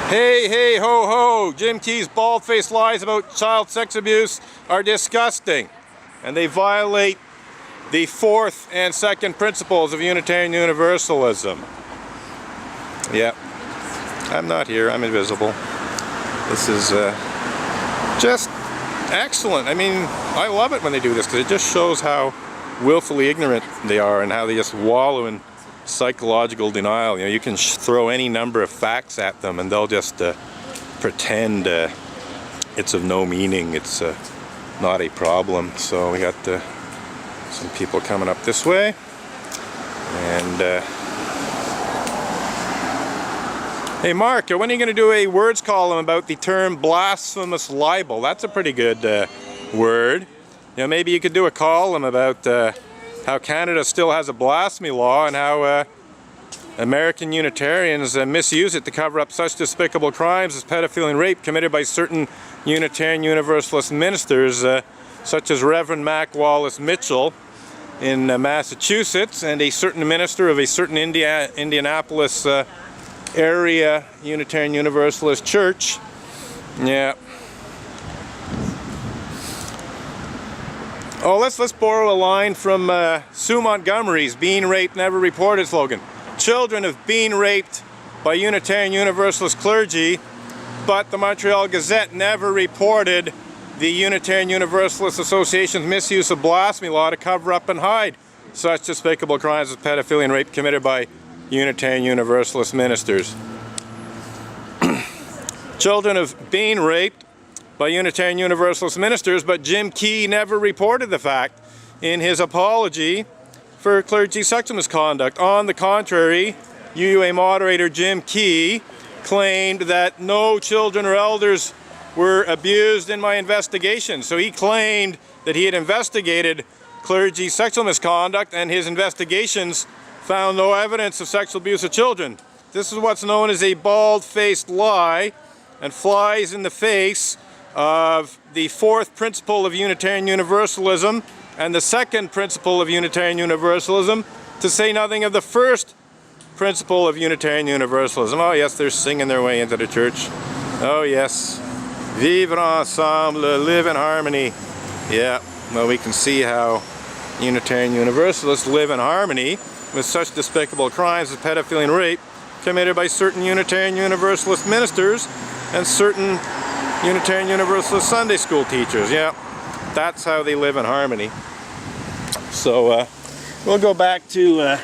Hey, hey, ho, ho! Jim Key's bald-faced lies about child sex abuse are disgusting, and they violate the fourth and second principles of Unitarian Universalism. Yeah, I'm not here, I'm invisible. This is just excellent. I mean, I love it when they do this, because it just shows how willfully ignorant they are and how they just wallow in psychological denial. You know, you can throw any number of facts at them and they'll just pretend it's of no meaning, it's not a problem. So we got some people coming up this way, and hey Mark, when are you going to do a words column about the term blasphemous libel? That's a pretty good word. You know, maybe you could do a column about how Canada still has a blasphemy law and how American Unitarians misuse it to cover up such despicable crimes as pedophilia and rape committed by certain Unitarian Universalist ministers, such as Reverend Mac Wallace Mitchell in Massachusetts, and a certain minister of a certain Indianapolis area Unitarian Universalist church. Yeah. Oh, let's borrow a line from Sue Montgomery's "Being Raped Never Reported" slogan. Children have been raped by Unitarian Universalist clergy, but the Montreal Gazette never reported the Unitarian Universalist Association's misuse of blasphemy law to cover up and hide such despicable crimes as pedophilia and rape committed by Unitarian Universalist ministers. Children have been raped by Unitarian Universalist ministers, but Jim Key never reported the fact in his apology for clergy sexual misconduct. On the contrary, UUA moderator Jim Key claimed that no children or elders were abused in my investigation. So he claimed that he had investigated clergy sexual misconduct, and his investigations found no evidence of sexual abuse of children. This is what's known as a bald-faced lie, and flies in the face of the fourth principle of Unitarian Universalism and the second principle of Unitarian Universalism, to say nothing of the first principle of Unitarian Universalism. Oh yes, they're singing their way into the church. Oh yes, vivre ensemble, live in harmony. Yeah, well, we can see how Unitarian Universalists live in harmony with such despicable crimes as pedophilia and rape committed by certain Unitarian Universalist ministers and certain Unitarian Universalist Sunday school teachers. Yeah, that's how they live in harmony. So we'll go back to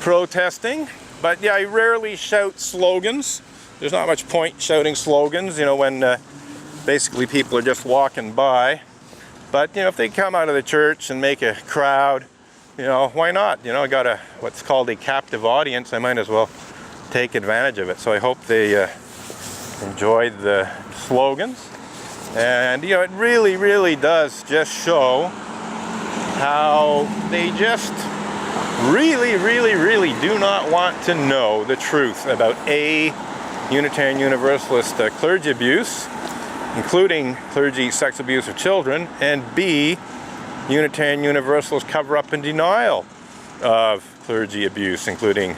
protesting, but yeah, I rarely shout slogans. There's not much point shouting slogans, you know, when basically people are just walking by. But you know, if they come out of the church and make a crowd, you know, why not? You know, I got what's called a captive audience. I might as well take advantage of it. So I hope they enjoyed the slogans, and you know, it really does just show how they just really do not want to know the truth about A, Unitarian Universalist clergy abuse, including clergy sex abuse of children, and B, Unitarian Universalist cover-up and denial of clergy abuse, including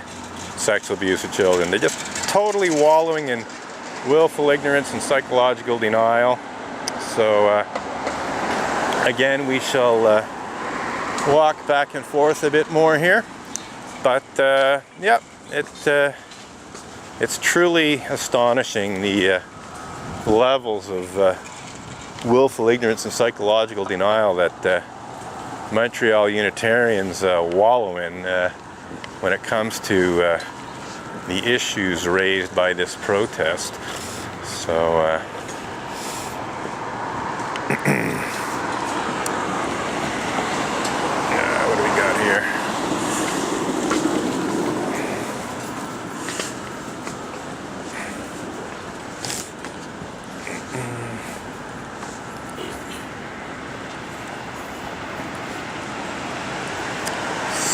sexual abuse of children. They're just totally wallowing in willful ignorance and psychological denial. So again, we shall walk back and forth a bit more here, but yeah, it's truly astonishing the levels of willful ignorance and psychological denial that Montreal Unitarians wallow in when it comes to the issues raised by this protest. So what do we got here?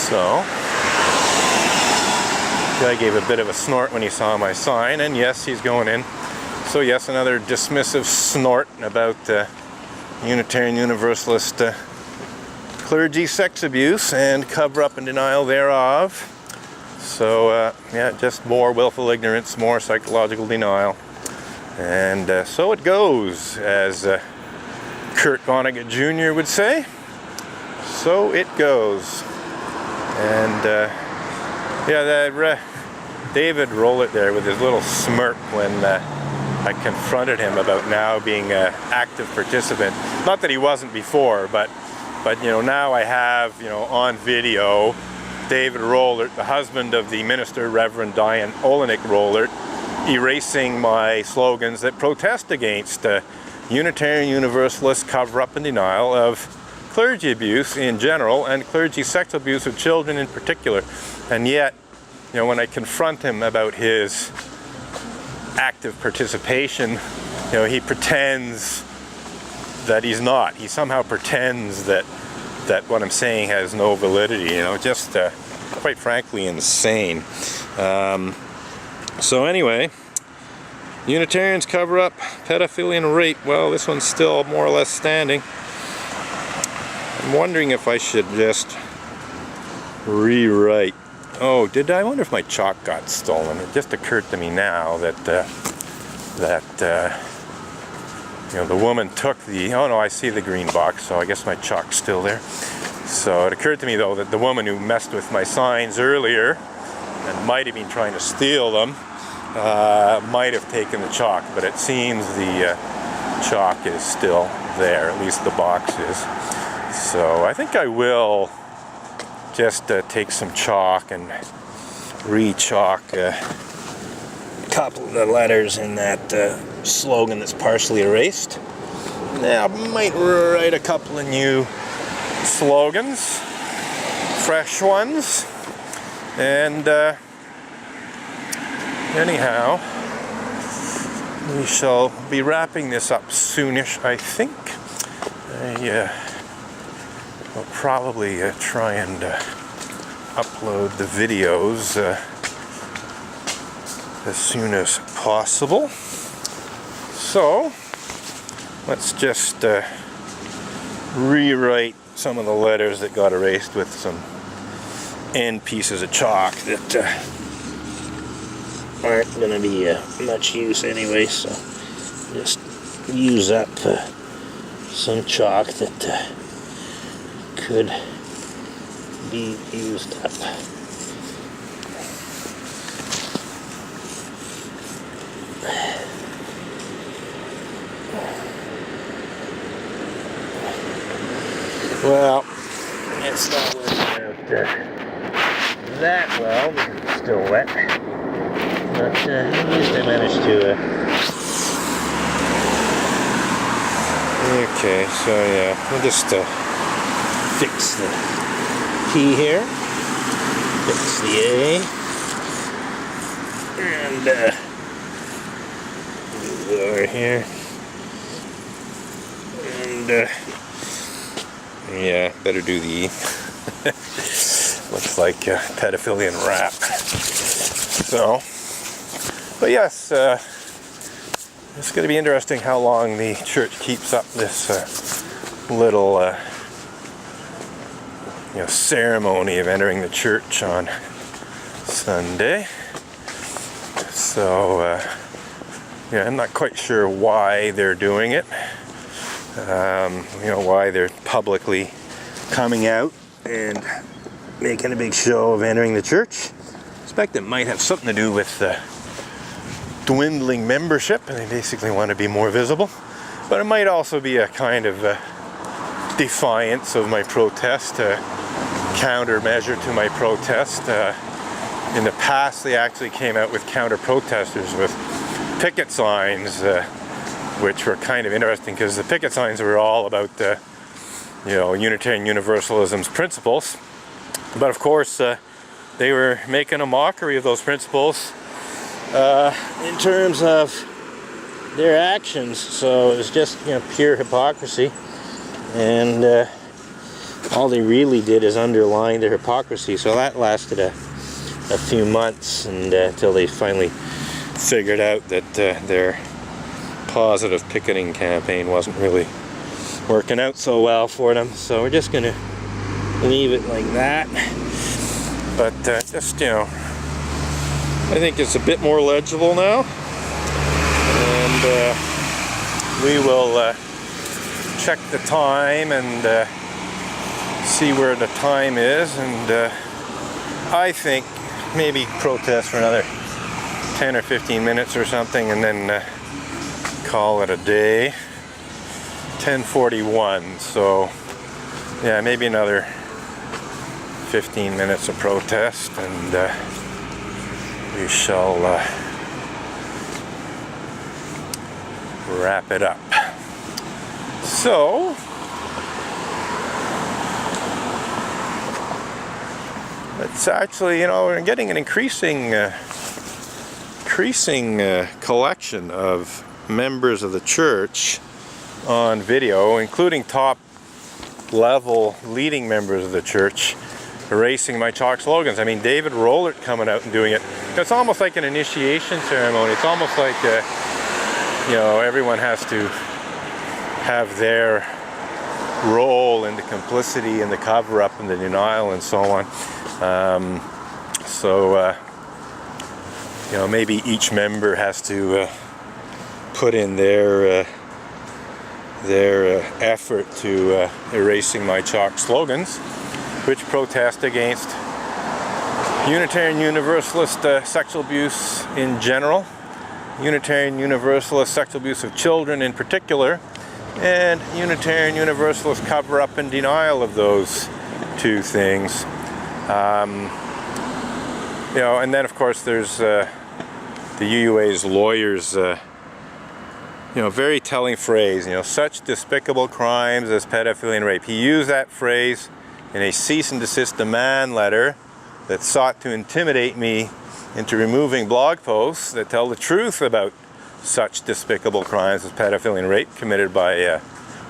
So guy gave a bit of a snort when he saw my sign, and yes, he's going in. So yes, another dismissive snort about Unitarian Universalist clergy sex abuse and cover-up and denial thereof. So yeah, just more willful ignorance, more psychological denial. And so it goes, as Kurt Vonnegut Jr. would say. So it goes. And yeah, David rolled it there with his little smirk when I confronted him about now being an active participant. Not that he wasn't before, but you know, now I have, you know, on video David Rollert, the husband of the minister, Reverend Diane Olenek Rollert, erasing my slogans that protest against Unitarian Universalist cover-up and denial of clergy abuse in general and clergy sexual abuse of children in particular. And yet, you know, when I confront him about his active participation, you know, he pretends that he's not. He somehow pretends that what I'm saying has no validity, you know, just quite frankly insane. So anyway, Unitarians cover up pedophilia and rape. Well, this one's still more or less standing. I'm wondering if I should just rewrite. Oh, did I? Wonder if my chalk got stolen. It just occurred to me now that you know, the woman took the, oh no, I see the green box, so I guess my chalk's still there. So it occurred to me though that the woman who messed with my signs earlier and might have been trying to steal them might have taken the chalk, but it seems the chalk is still there, at least the box is. So I think I will just take some chalk and re-chalk a couple of the letters in that slogan that's partially erased. Now, I might write a couple of new slogans, fresh ones, and anyhow, we shall be wrapping this up soonish, I think. I'll probably try and upload the videos as soon as possible. So let's just rewrite some of the letters that got erased with some end pieces of chalk that aren't going to be much use anyway, so just use up some chalk that could be used up. Well, it's not working out that well because it's still wet, but at least I managed to okay, so yeah, we'll just fix the P here, fix the A, and over here, and yeah, better do the E. Looks like pedophilia and rap. So, but yes, it's going to be interesting how long the church keeps up this little you know, ceremony of entering the church on Sunday. So yeah, I'm not quite sure why they're doing it. You know, why they're publicly coming out and making a big show of entering the church. I suspect it might have something to do with dwindling membership, and they basically want to be more visible. But it might also be a kind of defiance of my protest, countermeasure to my protest. In the past, they actually came out with counter-protesters with picket signs, which were kind of interesting because the picket signs were all about you know, Unitarian Universalism's principles. But of course, they were making a mockery of those principles in terms of their actions. So it was just, you know, pure hypocrisy. And all they really did is underline their hypocrisy. So that lasted a few months, and until they finally figured out that their positive picketing campaign wasn't really working out so well for them. So we're just going to leave it like that. But just, you know, I think it's a bit more legible now, and we will check the time and see where the time is, and I think maybe protest for another 10 or 15 minutes or something, and then call it a day. 10:41, so yeah, maybe another 15 minutes of protest, and we shall wrap it up. So it's actually, you know, we're getting an increasing collection of members of the church on video, including top level leading members of the church, erasing my chalk slogans. I mean, David Rollert coming out and doing it. It's almost like an initiation ceremony. It's almost like, you know, everyone has to have their role in the complicity and the cover-up and the denial and so on. You know, maybe each member has to put in their effort to erasing my chalk slogans, which protest against Unitarian Universalist sexual abuse in general, Unitarian Universalist sexual abuse of children in particular, and Unitarian Universalist cover-up and denial of those two things. You know, and then of course there's the UUA's lawyers, you know, very telling phrase, you know, such despicable crimes as pedophilia and rape. He used that phrase in a cease and desist demand letter that sought to intimidate me into removing blog posts that tell the truth about such despicable crimes as pedophilia and rape committed by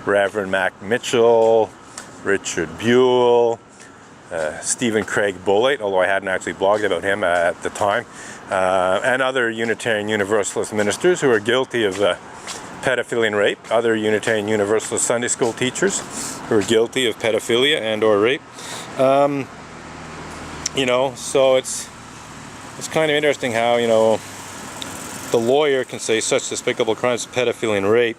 Reverend Mac Mitchell, Richard Buell, Stephen Craig Bulleit, although I hadn't actually blogged about him at the time, and other Unitarian Universalist ministers who are guilty of pedophilia and rape, other Unitarian Universalist Sunday school teachers who are guilty of pedophilia and or rape. You know, so it's kind of interesting how, you know, the lawyer can say such despicable crimes as pedophilia and rape,